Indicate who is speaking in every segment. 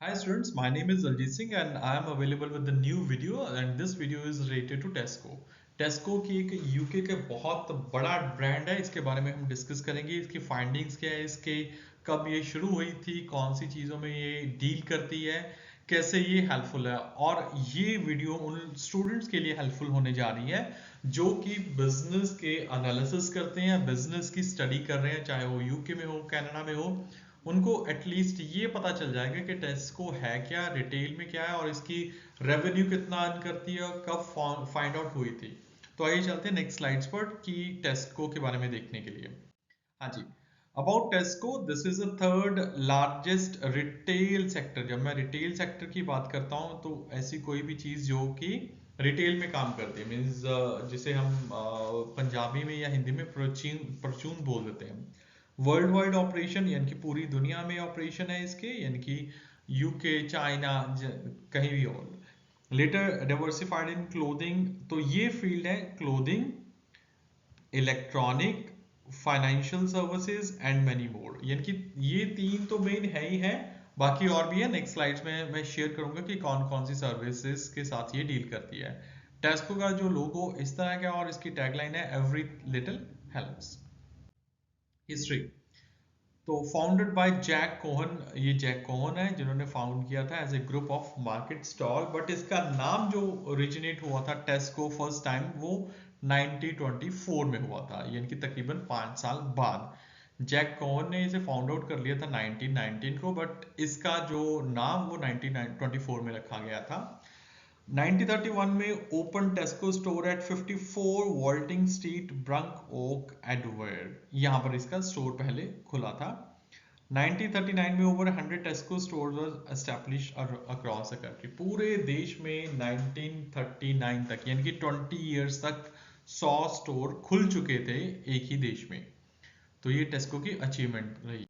Speaker 1: Hi students, my name is Aljit Singh and I am available with the new video and this video is related to Tesco. Tesco की एक UK का बहुत बड़ा brand है, इसके बारे में हम डिस्कस करेंगे। इसकी फाइंडिंग्स क्या है, इसके कब ये शुरू हुई थी, कौन सी चीज़ों में ये डील करती है, कैसे ये हेल्पफुल है। और ये वीडियो उन स्टूडेंट्स के लिए हेल्पफुल होने जा रही है जो कि बिजनेस के एनालिसिस करते हैं, बिजनेस की स्टडी कर रहे हैं, चाहे वो यूके में हो, कनाडा में हो। उनको एटलीस्ट ये पता चल जाएगा कि टेस्को है क्या, रिटेल में क्या है और इसकी रेवेन्यू कितना अर्न करती है और कब फाइंड आउट हुई थी। तो आइए चलते हैं नेक्स्ट स्लाइड्स पर कि टेस्को के बारे में देखने के लिए। हाँ जी, about Tesco, this is the third largest retail sector. जब मैं रिटेल सेक्टर की बात करता हूँ तो ऐसी कोई भी चीज़ जो कि रिटेल में काम करती है, मीन्स जिसे हम पंजाबी में या हिंदी में परचून बोल देते हैं। वर्ल्ड वाइड ऑपरेशन यानी कि पूरी दुनिया में ऑपरेशन है इसके, यानी कि यूके, चाइना, कहीं भी और। लेटर डाइवर्सिफाइड इन क्लोथिंग, तो ये फील्ड है clothing, electronic, financial services and many more. यानी कि ये तीन तो मेन है ही है, बाकी और भी है। नेक्स्ट स्लाइड्स में मैं शेयर करूंगा कि कौन कौन सी सर्विसेज के साथ ये डील करती है। टेस्को का जो लोगो इस तरह का और इसकी टैगलाइन है एवरी लिटिल हेल्प्स। हिस्ट्री, तो फाउंडेड बाय जैक कोहन, ये जैक कोहन है जिन्होंने फाउंड किया था as a group of market stall, but इसका नाम जो ओरिजिनेट हुआ था टेस्को फर्स्ट टाइम वो 1924 में हुआ था, यानी कि तकरीबन 5 साल बाद। जैक कोहन ने इसे फाउंड आउट कर लिया था 1919 को, बट इसका जो नाम वो 1924 में रखा गया था। 1931 में open Tesco store at 54 Watling street, Burnt Oak, Edgware. यहाँ पर इसका स्टोर पहले खुला था। 1939 में over 100 Tesco stores was established across the country. पूरे देश में 1939 तक यानी कि 20 इयर्स तक 100 स्टोर खुल चुके थे एक ही देश में। तो ये टेस्को की अचीवमेंट रही।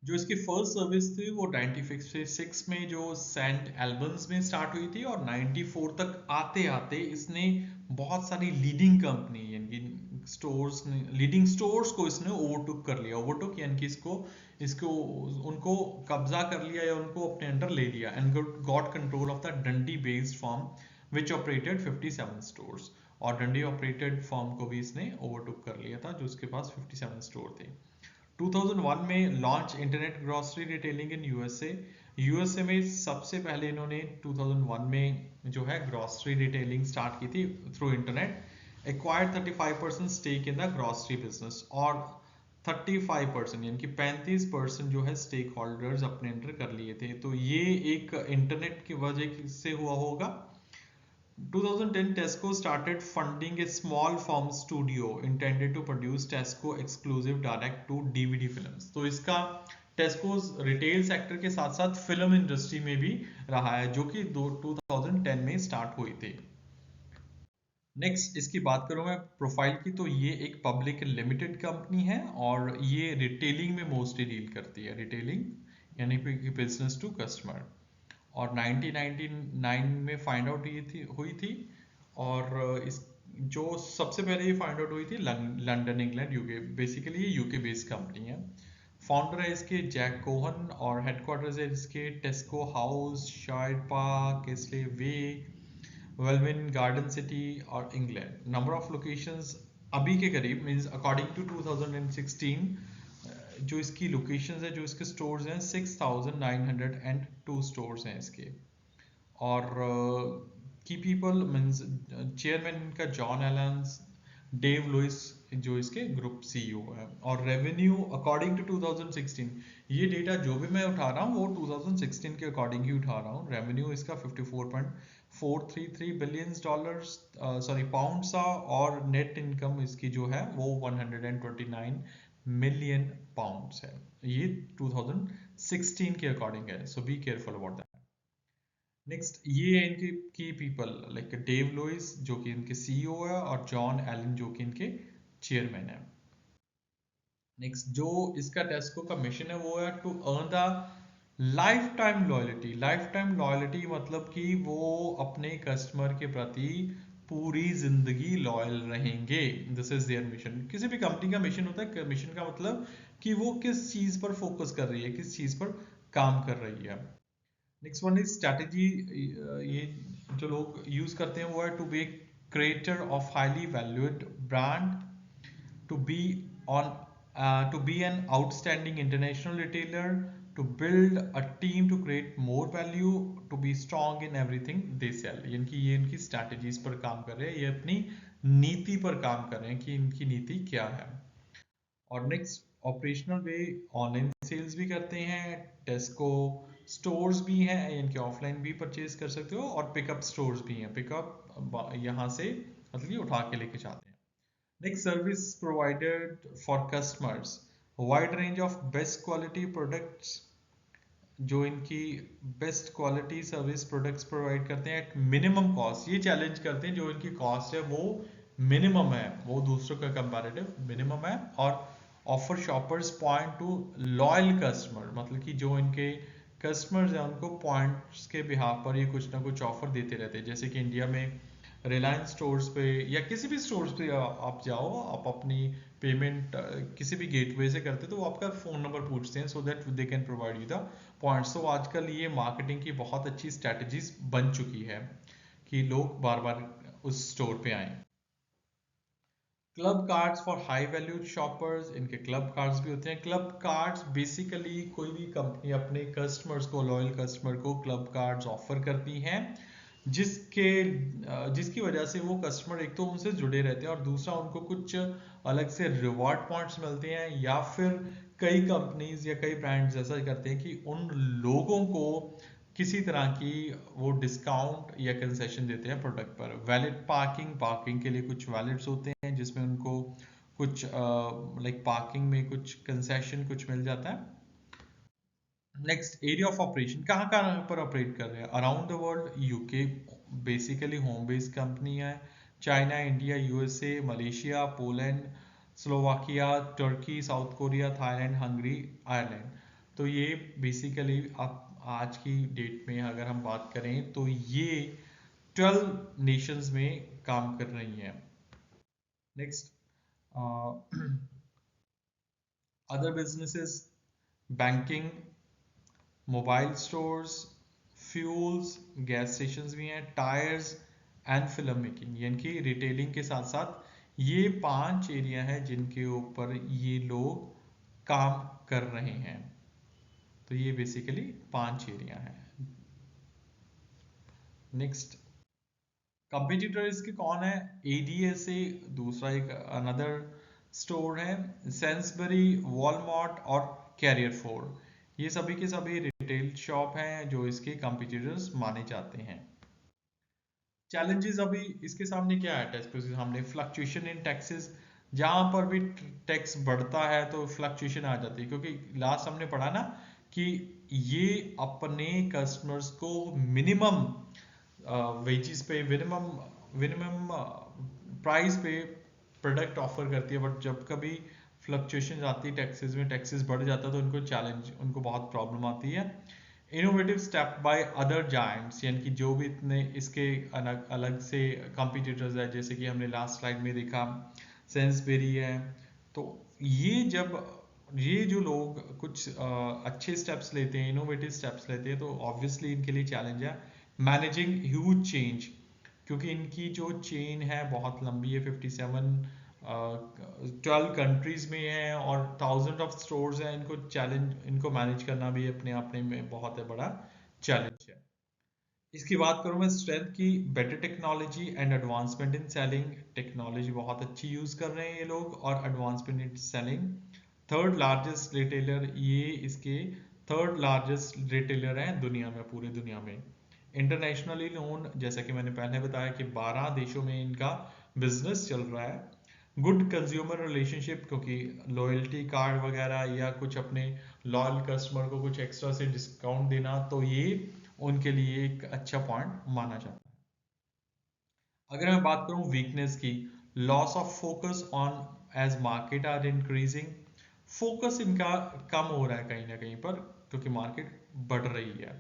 Speaker 1: जो इसकी फर्स्ट सर्विस थी वो 96 में जो सेंट एल्बन्स में स्टार्ट हुई थी, और 94 तक आते आते इसने बहुत सारी लीडिंग कंपनी यानी कि स्टोर्स ने, लीडिंग स्टोर्स को इसने ओवरटुक कर लिया। ओवरटुक यानी कि इसको इसको उनको कब्जा कर लिया या उनको अपने अंडर ले लिया, and got control of the Dundee based form which operated 57 stores. और डंडी ऑपरेटेड फॉर्म को भी इसने ओवरटुक कर लिया था जो उसके पास 57 स्टोर थे। 2001 में launch internet grocery retailing in USA. USA में सबसे पहले इन्होंने 2001 में जो है ग्रॉसरी रिटेलिंग स्टार्ट की थी through internet. Acquired 35% stake in the grocery business, और 35% यानी कि 35% जो है स्टेक होल्डर्स अपने अंडर कर लिए थे। तो ये एक इंटरनेट की वजह से हुआ होगा। 2010 Tesco started funding a small form studio intended to produce Tesco exclusive direct to DVD films। तो इसका टेस्को रिटेल सेक्टर के साथ साथ फिल्म इंडस्ट्री में भी रहा है, जो कि 2010 में स्टार्ट हुई थी। नेक्स्ट इसकी बात करूं मैं प्रोफाइल की, तो ये एक पब्लिक लिमिटेड कंपनी है और ये रिटेलिंग में मोस्टली डील करती है। रिटेलिंग यानी कि बिजनेस टू कस्टमर। और 1999 में फाइंड आउट हुई थी। और इस जो सबसे पहले ये फाइंड आउट हुई थी लंदन, इंग्लैंड, यूके। बेसिकली ये यूके बेस्ड कंपनी है। फाउंडर है इसके जैक कोहन और हेडक्वार्टर्स है इसके टेस्को हाउस, शायड पार्क, इसले वे, वेलविन गार्डन सिटी और इंग्लैंड। नंबर ऑफ लोकेशंस अभी के करीब, मींस अकॉर्डिंग टू 2016 जो इसकी लोकेशंस है, जो इसके स्टोर्स हैं, 6902 स्टोर्स हैं इसके। और की पीपल मीन्स चेयरमैन इनका जॉन एलन्स, डेव लुइस जो इसके ग्रुप सीईओ है। और रेवेन्यू अकॉर्डिंग टू 2016, ये डेटा जो भी मैं उठा रहा हूँ वो 2016 के अकॉर्डिंग ही उठा रहा हूँ। रेवेन्यू इसका 54.433 बिलियन डॉलर्स, सॉरी पाउंड सा, और नेट इनकम इसकी जो है वो 129 मिलियन पाउंड्स है। ये 2016 के अकॉर्डिंग है, so be careful about that. Next ये है इनके की पीपल, लाइक डेव लुइस जो कि इनके सीईओ है और जॉन एलन जो कि इनके चेयरमैन है। नेक्स्ट जो इसका टेस्को का मिशन है वो है to earn the lifetime loyalty. Lifetime loyalty मतलब कि वो अपने कस्टमर के प्रति पूरी जिंदगी लॉयल रहेंगे। This is there mission. किसी भी कंपनी का मिशन होता है, मिशन का मतलब कि वो किस चीज पर फोकस कर रही है, किस चीज पर काम कर रही है। Next one is strategy. ये जो लोग यूज करते हैं वो है to be creator of highly valued brand, to be on to be an outstanding international retailer, to build a team to create more value, to be strong in everything they sell। यानी कि ये इनकी strategies पर काम कर रहे हैं, ये अपनी नीति पर काम कर रहे हैं कि इनकी नीति क्या है। और नेक्स्ट ऑपरेशनल वे, ऑनलाइन सेल्स भी करते हैं, टेस्को स्टोर्स भी हैं, इनके ऑफलाइन भी परचेज कर सकते हो, और पिकअप स्टोर्स भी हैं, पिकअप यहाँ से मतलब ये उठा के लेके जाते हैं। Next, service provided for customers, a wide range of best quality products, जो इनकी best quality service products provide करते हैं एट मिनिमम कॉस्ट। ये चैलेंज करते हैं जो इनकी कॉस्ट है वो मिनिमम है, वो दूसरों का कंपैरेटिव मिनिमम है। और offer shoppers point two loyal customer, मतलब कि जो इनके कस्टमर्स हैं उनको पॉइंट्स के बिहाफ पर ये कुछ ना कुछ ऑफर देते रहते हैं। जैसे कि इंडिया में रिलायंस स्टोर्स पे या किसी भी स्टोर्स पे आप जाओ, आप अपनी पेमेंट किसी भी गेटवे से करते तो वो आपका फ़ोन नंबर पूछते हैं so that they can provide you the points. तो आजकल ये मार्केटिंग की बहुत अच्छी स्ट्रैटेजीज बन चुकी है कि लोग बार बार उस स्टोर पे आएँ। Club cards for high valued shoppers, इनके क्लब कार्ड्स भी होते हैं। क्लब कार्ड्स बेसिकली कोई भी कंपनी अपने कस्टमर्स को, लॉयल कस्टमर को क्लब कार्ड्स ऑफर करती हैं, जिसके जिसकी वजह से वो कस्टमर एक तो उनसे जुड़े रहते हैं और दूसरा उनको कुछ अलग से रिवॉर्ड पॉइंट्स मिलते हैं, या फिर कई कंपनीज या कई ब्रांड्स ऐसा करते हैं कि उन लोगों को किसी तरह की वो डिस्काउंट या कंसेशन देते हैं प्रोडक्ट पर। वैलिड पार्किंग, पार्किंग के लिए कुछ वैलिड्स होते हैं जिसमें उनको कुछ लाइक पार्किंग में कुछ कंसेशन कुछ मिल जाता है। नेक्स्ट, एरिया ऑफ ऑपरेशन, कहाँ कहाँ पर ऑपरेट कर रहे हैं around the world. UK basically home based company है, China, India, USA, Malaysia, Poland, Slovakia, Turkey, South Korea, Thailand, Hungary, Ireland. तो ये बेसिकली आप आज की डेट में अगर हम बात करें तो ये 12 नेशंस में काम कर रही हैं। Next, other businesses, banking, mobile stores, fuels, gas stations भी हैं, टायर्स एंड फिल्म मेकिंग। यानी कि रिटेलिंग के साथ साथ ये 5 एरिया हैं जिनके ऊपर ये लोग काम कर रहे हैं। तो ये बेसिकली 5 एरिया हैं। नेक्स्ट, कंपटीटर इसके कौन है? एडीएसए, दूसरा एक अनदर स्टोर है, सेंसबरी, वॉलमार्ट और कैरियर फोर। ये सभी के सभी रिटेल शॉप हैं जो इसके कंपटीटर्स माने जाते हैं। चैलेंजेस अभी इसके सामने क्या है? टैक्स के सामने फ्लक्चुएशन इन टैक्सेस, जहां पर भी टैक्स बढ़ता है तो फ्लक्चुएशन आ जाती है, क्योंकि लास्ट हमने पढ़ा ना कि ये अपने कस्टमर्स को मिनिमम वेजेस पे, मिनिमम मिनिमम प्राइस पे प्रोडक्ट ऑफर करती है, बट जब कभी फ्लक्चुएशन आती है टैक्सेस में, टैक्सेस बढ़ जाता है तो उनको चैलेंज, उनको बहुत प्रॉब्लम आती है। Innovative step by other giants, यानी कि जो भी इतने इसके अलग अलग से कंपटीटर्स है, जैसे कि हमने लास्ट स्लाइड में देखा सेंसबेरी है। तो ये जब ये जो लोग कुछ अच्छे स्टेप्स लेते हैं, इनोवेटिव स्टेप्स लेते हैं, तो ऑब्वियसली इनके लिए चैलेंज है मैनेजिंग ह्यूज चेंज, क्योंकि इनकी जो चेन है बहुत लंबी है, 57 12 कंट्रीज में है और थाउजेंड ऑफ स्टोर्स हैं। इनको चैलेंज, इनको मैनेज करना भी अपने अपने में बहुत है बड़ा चैलेंज है। इसकी बात करूं मैं स्ट्रेंथ की, better technology and advancement in selling, technology बहुत अच्छी यूज कर रहे हैं ये लोग, और advancement in selling. Third largest retailer, ये इसके थर्ड लार्जेस्ट रिटेलर हैं दुनिया में, पूरे दुनिया में। इंटरनेशनली नोन, जैसा कि मैंने पहले बताया कि 12 देशों में इनका बिजनेस चल रहा है। गुड कंज्यूमर रिलेशनशिप, क्योंकि लॉयल्टी कार्ड वगैरह या कुछ अपने लॉयल कस्टमर को कुछ एक्स्ट्रा से डिस्काउंट देना, तो ये उनके लिए एक अच्छा पॉइंट माना जाता है। अगर मैं बात करूं वीकनेस की, loss of focus on as market are increasing, focus इनका कम हो रहा है कहीं ना कहीं पर क्योंकि मार्केट बढ़ रही है।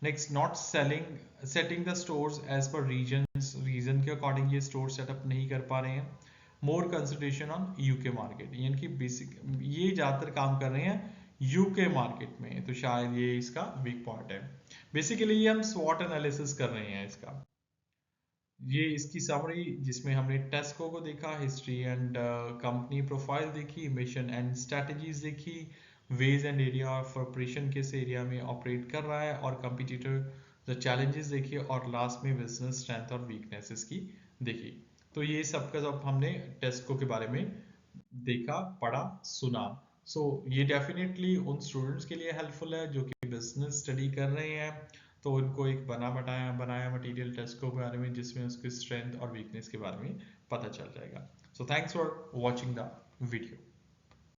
Speaker 1: Next, not selling setting the stores as per region के अकॉर्डिंग ये स्टोर सेटअप नहीं कर पा रहे हैं। More concentration on UK market, यानी कि बेसिक ये ज़्यादातर काम कर रहे हैं यूके मार्केट में, तो शायद ये इसका वीक पॉइंट है। बेसिकली ये हम स्वॉट एनालिसिस कर रहे हैं इसका। ये इसकी समरी जिसमें हमने टेस्को को देखा, हिस्ट्री एंड कंपनी प्रोफाइल देखी, मिशन एंड स्ट्रेटजीज देखी, ways and area of operation किस एरिया में ऑपरेट कर रहा है, और कंपिटिटर द चैलेंजेस देखिए, और लास्ट में बिजनेस स्ट्रेंथ और वीकनेसेस की देखी। तो ये सब का सब हमने टेस्को के बारे में देखा, पढ़ा, सुना। ये डेफिनेटली उन स्टूडेंट्स के लिए हेल्पफुल है जो कि बिजनेस स्टडी कर रहे हैं, तो उनको एक बनाया बनाया मटेरियल टेस्ट के बारे में जिसमें उसकी स्ट्रेंथ और वीकनेस के बारे में पता चल जाएगा। So thanks for watching the video.